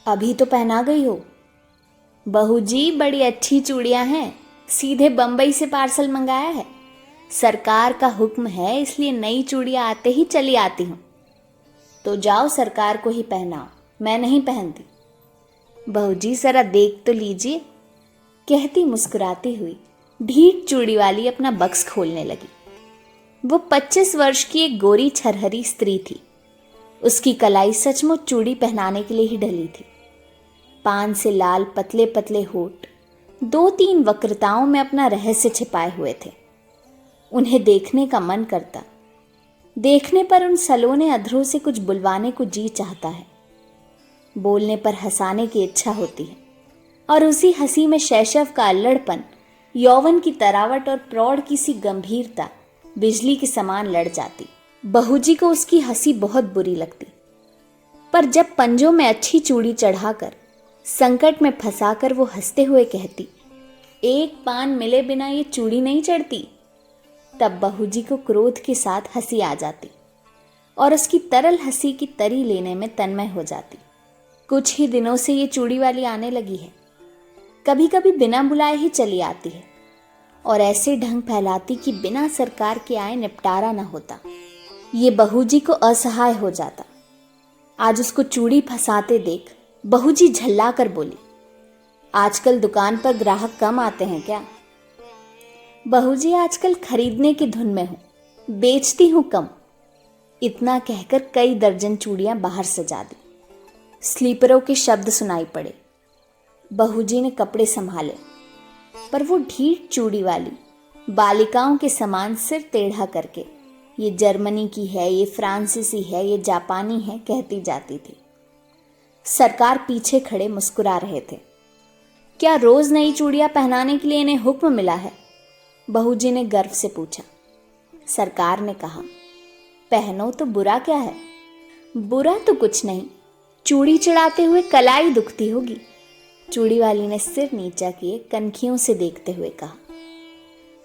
अभी तो पहना गई हो। बहू जी बड़ी अच्छी चूड़ियां हैं, सीधे बम्बई से पार्सल मंगाया है। सरकार का हुक्म है इसलिए नई चूड़ियां आते ही चली आती हूँ। तो जाओ सरकार को ही पहनाओ, मैं नहीं पहनती। बहू जी जरा देख तो लीजिए, कहती मुस्कुराती हुई ढीठ चूड़ी वाली अपना बक्स खोलने लगी। वो 25 वर्ष की एक गोरी छरहरी स्त्री थी। उसकी कलाई सचमुच चूड़ी पहनाने के लिए ही ढली थी। पान से लाल पतले पतले होठ 2-3 वक्रताओं में अपना रहस्य छिपाए हुए थे। उन्हें देखने का मन करता। देखने पर उन सलोने अधरों से कुछ बुलवाने को जी चाहता है। बोलने पर हंसाने की इच्छा होती है और उसी हंसी में शैशव का अल्लड़पन, यौवन की तरावट और प्रौढ़ की सी गंभीरता बिजली के समान लड़ जाती। बहू जी को उसकी हंसी बहुत बुरी लगती, पर जब पंजों में अच्छी चूड़ी चढ़ाकर संकट में फंसाकर वो हंसते हुए कहती, एक पान मिले बिना ये चूड़ी नहीं चढ़ती, तब बहू जी को क्रोध के साथ हंसी आ जाती और उसकी तरल हंसी की तरी लेने में तन्मय हो जाती। कुछ ही दिनों से ये चूड़ी वाली आने लगी है। कभी कभी बिना बुलाए ही चली आती है और ऐसे ढंग फैलाती कि बिना सरकार के आए निपटारा न होता। ये बहू जी को असहाय हो जाता। आज उसको चूड़ी फंसाते देख बहू जी झल्ला कर बोली, आजकल दुकान पर ग्राहक कम आते हैं क्या? बहू जी आजकल खरीदने की धुन में हूं, बेचती हूं कम। इतना कहकर कई दर्जन चूड़ियां बाहर सजा दी। स्लीपरों के शब्द सुनाई पड़े। बहू जी ने कपड़े संभाले, पर वो ढीठ चूड़ी वाली बालिकाओं के समान सिर टेढ़ा करके ये जर्मनी की है, ये फ्रांसीसी है, ये जापानी है कहती जाती थी। सरकार पीछे खड़े मुस्कुरा रहे थे। क्या रोज नई चूड़ियां पहनाने के लिए इन्हें हुक्म मिला है? बहू जी ने गर्व से पूछा। सरकार ने कहा, पहनो तो बुरा क्या है? बुरा तो कुछ नहीं, चूड़ी चढ़ाते हुए कलाई दुखती होगी। चूड़ी वाली ने सिर नीचा किए कनखियों से देखते हुए कहा।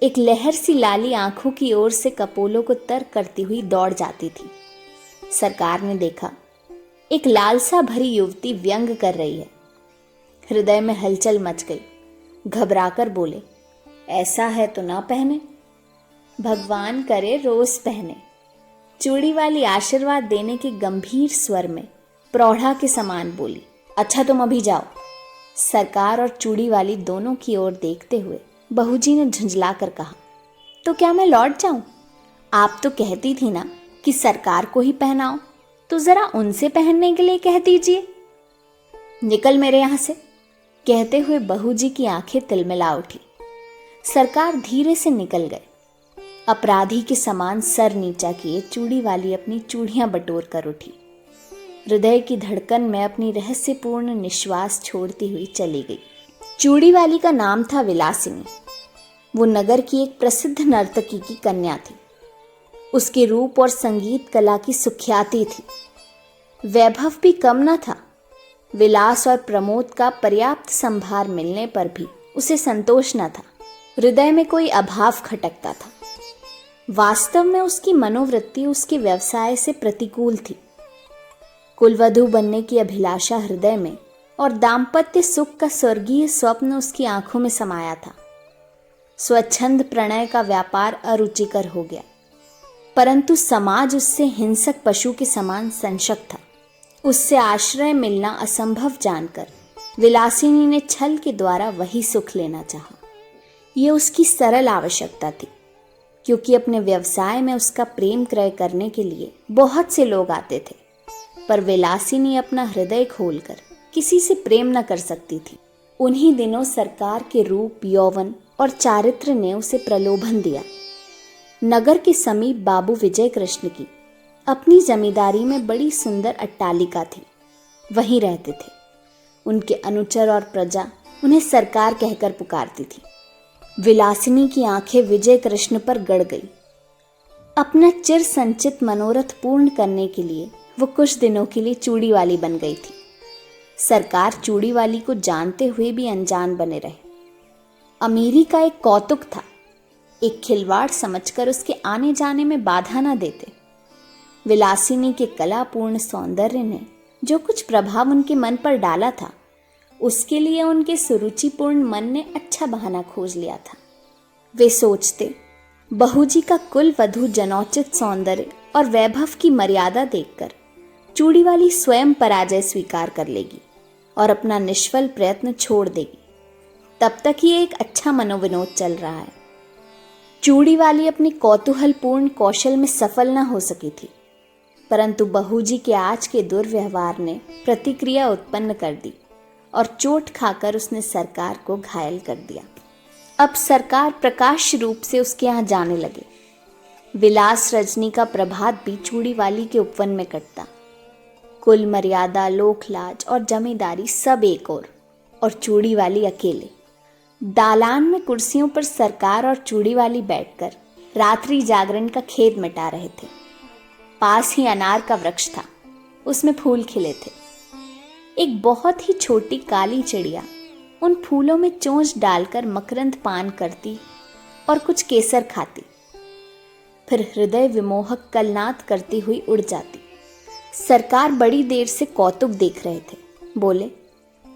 एक लहर सी लाली आंखों की ओर से कपोलों को तर्क करती हुई दौड़ जाती थी। सरकार ने देखा, एक लालसा भरी युवती व्यंग कर रही है। हृदय में हलचल मच गई। घबराकर बोले, ऐसा है तो ना पहने। भगवान करे रोज पहने। चूड़ी वाली आशीर्वाद देने के गंभीर स्वर में प्रौढ़ा के समान बोली। अच्छा तुम अभी जाओ। सरकार और चूड़ी वाली दोनों की ओर देखते हुए बहू जी ने झुंझला कर कहा, तो क्या मैं लौट जाऊं? आप तो कहती थी ना कि सरकार को ही पहनाओ, तो जरा उनसे पहनने के लिए कह दीजिए। निकल मेरे यहां से, कहते हुए बहू जी की आंखें तिलमिला उठी। सरकार धीरे से निकल गए। अपराधी के समान सर नीचा किए चूड़ी वाली अपनी चूड़ियां बटोर कर उठी। हृदय की धड़कन में अपनी रहस्यपूर्ण निश्वास छोड़ती हुई चली गई। चूड़ी वाली का नाम था विलासिनी। वो नगर की एक प्रसिद्ध नर्तकी की कन्या थी। उसके रूप और संगीत कला की सुख्याति थी। वैभव भी कम न था। विलास और प्रमोद का पर्याप्त संभार मिलने पर भी उसे संतोष न था। हृदय में कोई अभाव खटकता था। वास्तव में उसकी मनोवृत्ति उसके व्यवसाय से प्रतिकूल थी। कुलवधू बनने की अभिलाषा हृदय में और दाम्पत्य सुख का स्वर्गीय स्वप्न उसकी आंखों में समाया था। स्वच्छंद प्रणय का व्यापार अरुचिकर हो गया, परंतु समाज उससे हिंसक पशु के समान संशक था। उससे आश्रय मिलना असंभव जानकर विलासिनी ने छल के द्वारा वही सुख लेना चाहा। यह उसकी सरल आवश्यकता थी, क्योंकि अपने व्यवसाय में उसका प्रेम क्रय करने के लिए बहुत से लोग आते थे, पर विलासिनी अपना हृदय खोलकर किसी से प्रेम न कर सकती थी। उन्हीं दिनों सरकार के रूप, यौवन और चारित्र ने उसे प्रलोभन दिया। नगर के समीप बाबू विजय कृष्ण की अपनी जमींदारी में बड़ी सुंदर अट्टालिका थी। वहीं रहते थे। उनके अनुचर और प्रजा उन्हें सरकार कहकर पुकारती थी। विलासिनी की आंखें विजय कृष्ण पर गड़ गई। अपना चिर संचित मनोरथ पूर्ण करने के लिए वो कुछ दिनों के लिए चूड़ी वाली बन गई थी। सरकार चूड़ी वाली को जानते हुए भी अनजान बने रहे। अमीरी का एक कौतुक था। एक खिलवाड़ समझकर उसके आने जाने में बाधा न देते। विलासिनी के कलापूर्ण सौंदर्य ने जो कुछ प्रभाव उनके मन पर डाला था, उसके लिए उनके सुरुचिपूर्ण मन ने अच्छा बहाना खोज लिया था। वे सोचते, बहू जी का कुल वधू जनोचित सौंदर्य और वैभव की मर्यादा देखकर चूड़ी वाली स्वयं पराजय स्वीकार कर लेगी और अपना निष्फल प्रयत्न छोड़ देगी। तब तक ही एक अच्छा मनोविनोद चल रहा है। चूड़ी वाली अपने कौतूहलपूर्ण कौशल में सफल न हो सकी थी, परंतु बहू जी के आज के दुर्व्यवहार ने प्रतिक्रिया उत्पन्न कर दी और चोट खाकर उसने सरकार को घायल कर दिया। अब सरकार प्रकाश रूप से उसके यहाँ जाने लगे। विलास रजनी का प्रभात भी चूड़ी वाली के उपवन में कटता। कुल मर्यादा, लोक लाज और जमींदारी सब एक और चूड़ी वाली अकेले। दालान में कुर्सियों पर सरकार और चूड़ी वाली बैठकर रात्रि जागरण का खेद मिटा रहे थे। पास ही अनार का वृक्ष था, उसमें फूल खिले थे। एक बहुत ही छोटी काली चिड़िया उन फूलों में चोंच डालकर मकरंद पान करती और कुछ केसर खाती, फिर हृदय विमोहक कलनाद करती हुई उड़ जाती। सरकार बड़ी देर से कौतुक देख रहे थे। बोले,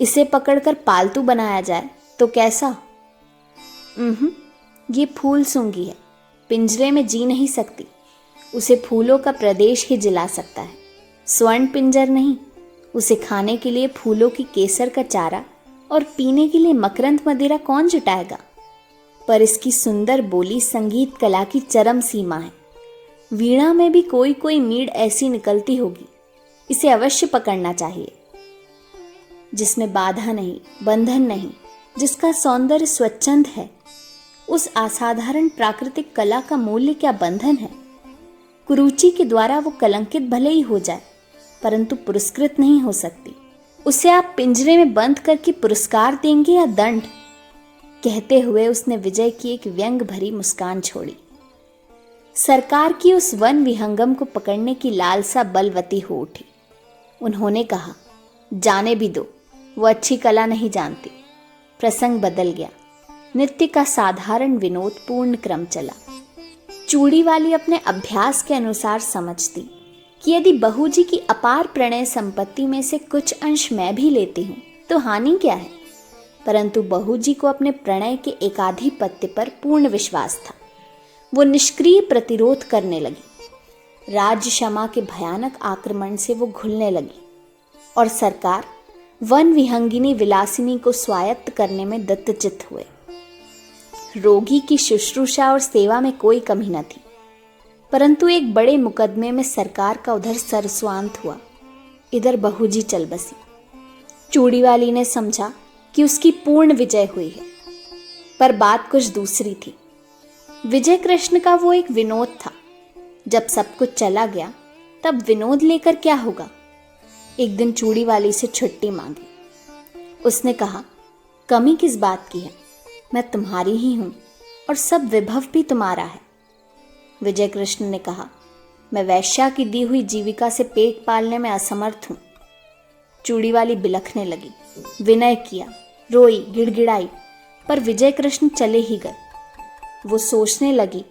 इसे पकड़कर पालतू बनाया जाए तो कैसा? ये फूल सूंघी है, पिंजरे में जी नहीं सकती। उसे फूलों का प्रदेश ही जिला सकता है, स्वर्ण पिंजर नहीं। उसे खाने के लिए फूलों की केसर का चारा और पीने के लिए मकरंद मदिरा कौन जुटाएगा? पर इसकी सुंदर बोली संगीत कला की चरम सीमा है। वीणा में भी कोई कोई मीड़ ऐसी निकलती होगी। इसे अवश्य पकड़ना चाहिए। जिसमें बाधा नहीं, बंधन नहीं, जिसका सौंदर्य स्वच्छंद है, उस असाधारण प्राकृतिक कला का मूल्य क्या बंधन है? कुरुचि के द्वारा वो कलंकित भले ही हो जाए, परंतु पुरस्कृत नहीं हो सकती। उसे आप पिंजरे में बंद करके पुरस्कार देंगे या दंड? कहते हुए उसने विजय की एक व्यंग भरी मुस्कान छोड़ी। सरकार की उस वन विहंगम को पकड़ने की लालसा बलवती हो उठी। उन्होंने कहा, जाने भी दो, वो अच्छी कला नहीं जानती। प्रसंग बदल गया। नृत्य का साधारण विनोद पूर्ण क्रम चला। चूड़ी वाली अपने अभ्यास के अनुसार समझती कि यदि बहू जी की अपार प्रणय संपत्ति में से कुछ अंश मैं भी लेती हूँ तो हानि क्या है? परंतु बहू जी को अपने प्रणय के एकाधिपत्य पर पूर्ण विश्वास था। वो निष्क्रिय प्रतिरोध करने लगी। राज्य क्षमा के भयानक आक्रमण से वो घुलने लगी और सरकार वन विहंगिनी विलासिनी को स्वायत्त करने में दत्तचित्त हुए। रोगी की शुश्रूषा और सेवा में कोई कमी न थी, परंतु एक बड़े मुकदमे में सरकार का उधर सरस्वांत हुआ, इधर बहू जी चल बसी। चूड़ी वाली ने समझा कि उसकी पूर्ण विजय हुई है, पर बात कुछ दूसरी थी। विजय कृष्ण का वो एक विनोद था। जब सब कुछ चला गया तब विनोद लेकर क्या होगा? एक दिन चूड़ी वाली से छुट्टी मांगी। उसने कहा, कमी किस बात की है? मैं तुम्हारी ही हूं और सब विभव भी तुम्हारा है। विजय कृष्ण ने कहा, मैं वैश्या की दी हुई जीविका से पेट पालने में असमर्थ हूं। चूड़ी वाली बिलखने लगी, विनय किया, रोई, गिड़गिड़ाई, पर विजय कृष्ण चले ही गए। वो सोचने लगी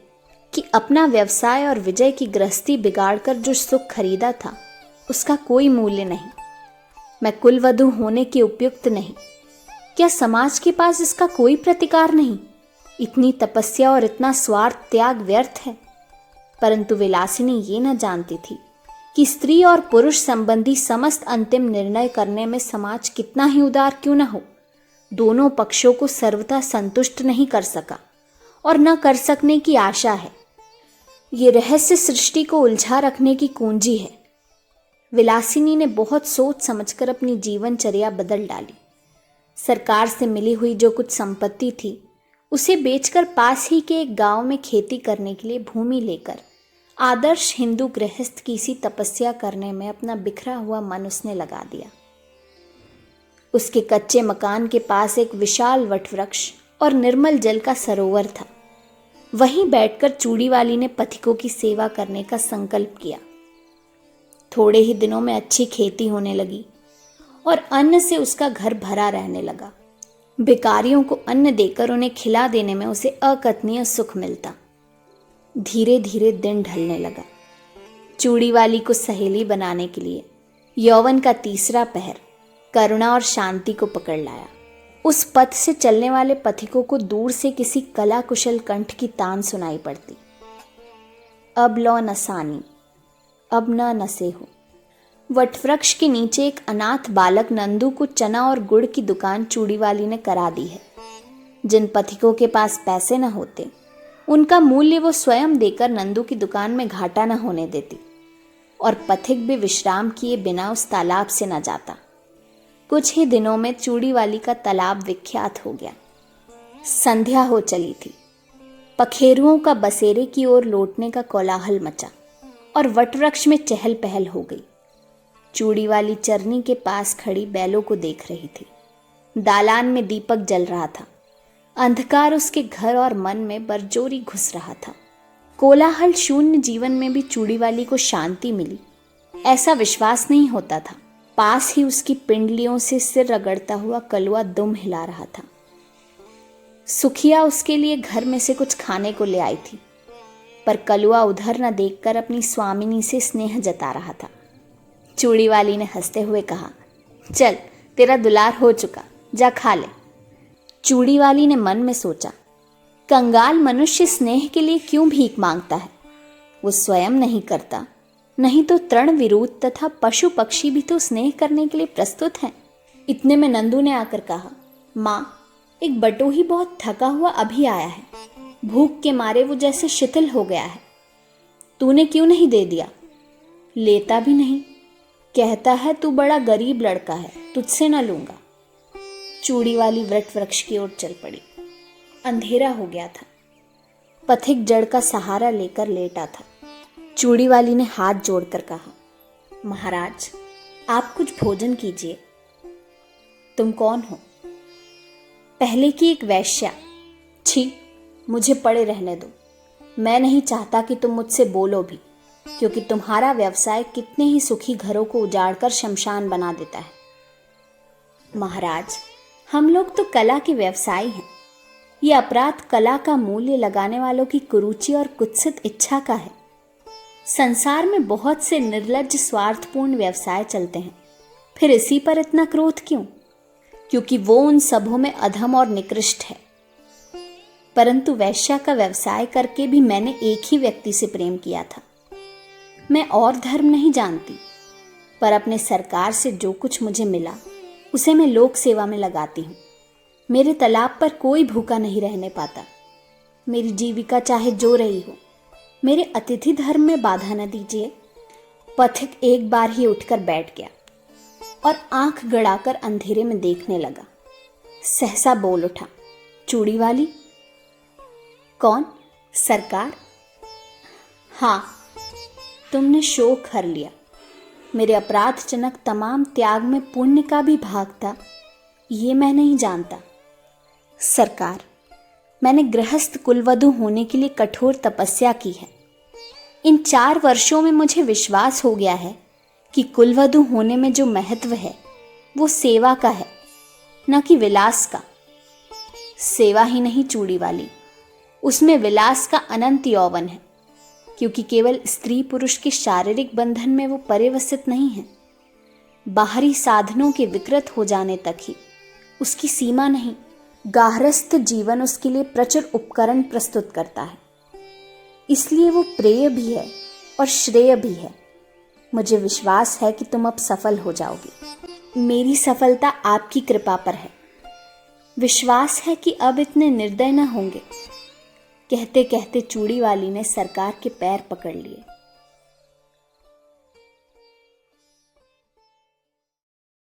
कि अपना व्यवसाय और विजय की गृहस्थी बिगाड़कर जो सुख खरीदा था उसका कोई मूल्य नहीं। मैं कुलवधू होने के उपयुक्त नहीं। क्या समाज के पास इसका कोई प्रतिकार नहीं? इतनी तपस्या और इतना स्वार्थ त्याग व्यर्थ है। परंतु विलासिनी ये न जानती थी कि स्त्री और पुरुष संबंधी समस्त अंतिम निर्णय करने में समाज कितना ही उदार क्यों न हो, दोनों पक्षों को सर्वथा संतुष्ट नहीं कर सका और न कर सकने की आशा है। ये रहस्य सृष्टि को उलझा रखने की कुंजी है। विलासिनी ने बहुत सोच समझकर अपनी जीवनचर्या बदल डाली। सरकार से मिली हुई जो कुछ संपत्ति थी उसे बेचकर पास ही के एक गांव में खेती करने के लिए भूमि लेकर आदर्श हिंदू गृहस्थ की सी तपस्या करने में अपना बिखरा हुआ मन उसने लगा दिया। उसके कच्चे मकान के पास एक विशाल वटवृक्ष और निर्मल जल का सरोवर था। वहीं बैठकर चूड़ी वाली ने पथिकों की सेवा करने का संकल्प किया। थोड़े ही दिनों में अच्छी खेती होने लगी और अन्न से उसका घर भरा रहने लगा। भिखारियों को अन्न देकर उन्हें खिला देने में उसे अकथनीय सुख मिलता। धीरे धीरे दिन ढलने लगा। चूड़ी वाली को सहेली बनाने के लिए यौवन का तीसरा पहर करुणा और शांति को पकड़ लाया। उस पथ से चलने वाले पथिकों को दूर से किसी कला कुशल कंठ की तान सुनाई पड़ती। अब लो नसानी, अब न नसे हो। वटवृक्ष के नीचे एक अनाथ बालक नंदू को चना और गुड़ की दुकान चूड़ी वाली ने करा दी है। जिन पथिकों के पास पैसे न होते, उनका मूल्य वो स्वयं देकर नंदू की दुकान में घाटा न होने देती, और पथिक भी विश्राम किए बिना उस तालाब से न जाता। कुछ ही दिनों में चूड़ी वाली का तालाब विख्यात हो गया। संध्या हो चली थी। पखेरुओं का बसेरे की ओर लौटने का कोलाहल मचा और वटवृक्ष में चहल पहल हो गई। चूड़ी वाली चरनी के पास खड़ी बैलों को देख रही थी। दालान में दीपक जल रहा था। अंधकार उसके घर और मन में बरजोरी घुस रहा था। कोलाहल शून्य जीवन में भी चूड़ी वाली को शांति मिली, ऐसा विश्वास नहीं होता था। पास ही उसकी पिंडलियों से सिर रगड़ता हुआ कलुआ दुम हिला रहा था। सुखिया उसके लिए घर में से कुछ खाने को ले आई थी, पर कलुआ उधर न देखकर अपनी स्वामिनी से स्नेह जता रहा था। चूड़ी वाली ने हंसते हुए कहा, चल तेरा दुलार हो चुका, जा खा ले। चूड़ी वाली ने मन में सोचा, कंगाल मनुष्य स्नेह के लिए क्यों भीख मांगता है? वो स्वयं नहीं करता, नहीं तो तृण विरोध तथा पशु पक्षी भी तो स्नेह करने के लिए प्रस्तुत हैं। इतने में नंदू ने आकर कहा, माँ, एक बटोही बहुत थका हुआ अभी आया है। भूख के मारे वो जैसे शिथिल हो गया है। तूने क्यों नहीं दे दिया? लेता भी नहीं, कहता है तू बड़ा गरीब लड़का है, तुझसे न लूंगा। चूड़ी वाली वट वृक्ष की ओर चल पड़ी। अंधेरा हो गया था। पथिक जड़ का सहारा लेकर लेटा था। चूड़ी वाली ने हाथ जोड़कर कहा, महाराज, आप कुछ भोजन कीजिए। तुम कौन हो? पहले की एक वैश्या। छी, मुझे पड़े रहने दो। मैं नहीं चाहता कि तुम मुझसे बोलो भी, क्योंकि तुम्हारा व्यवसाय कितने ही सुखी घरों को उजाड़कर शमशान बना देता है। महाराज, हम लोग तो कला के व्यवसायी हैं। ये अपराध कला का मूल्य लगाने वालों की कुरुचि और कुत्सित इच्छा का है। संसार में बहुत से निर्लज्ज स्वार्थपूर्ण व्यवसाय चलते हैं, फिर इसी पर इतना क्रोध क्यों? क्योंकि वो उन सबों में अधम और निकृष्ट है। परंतु वैश्या का व्यवसाय करके भी मैंने एक ही व्यक्ति से प्रेम किया था। मैं और धर्म नहीं जानती, पर अपने सरकार से जो कुछ मुझे मिला उसे मैं लोक सेवा में लगाती हूँ। मेरे तालाब पर कोई भूखा नहीं रहने पाता। मेरी जीविका चाहे जो रही हो, मेरे अतिथि धर्म में बाधा न दीजिए। पथिक एक बार ही उठकर बैठ गया और आंख गड़ाकर अंधेरे में देखने लगा। सहसा बोल उठा, चूड़ी वाली? कौन? सरकार? हाँ, तुमने शोक हर लिया। मेरे अपराधजनक तमाम त्याग में पुण्य का भी भाग था, ये मैं नहीं जानता। सरकार, मैंने गृहस्थ कुलवधू होने के लिए कठोर तपस्या की है। इन 4 वर्षों में मुझे विश्वास हो गया है कि कुलवधू होने में जो महत्व है वो सेवा का है, न कि विलास का। सेवा ही नहीं चूड़ी वाली, उसमें विलास का अनंत यौवन है, क्योंकि केवल स्त्री पुरुष के शारीरिक बंधन में वो परिवसित नहीं है। बाहरी साधनों के विकृत हो जाने तक ही उसकी सीमा नहीं। गार्हस्थ जीवन उसके लिए प्रचुर उपकरण प्रस्तुत करता है, इसलिए वो प्रेय भी है और श्रेय भी है। मुझे विश्वास है कि तुम अब सफल हो जाओगी। मेरी सफलता आपकी कृपा पर है। विश्वास है कि अब इतने निर्दय न होंगे। कहते कहते चूड़ी वाली ने सरकार के पैर पकड़ लिए।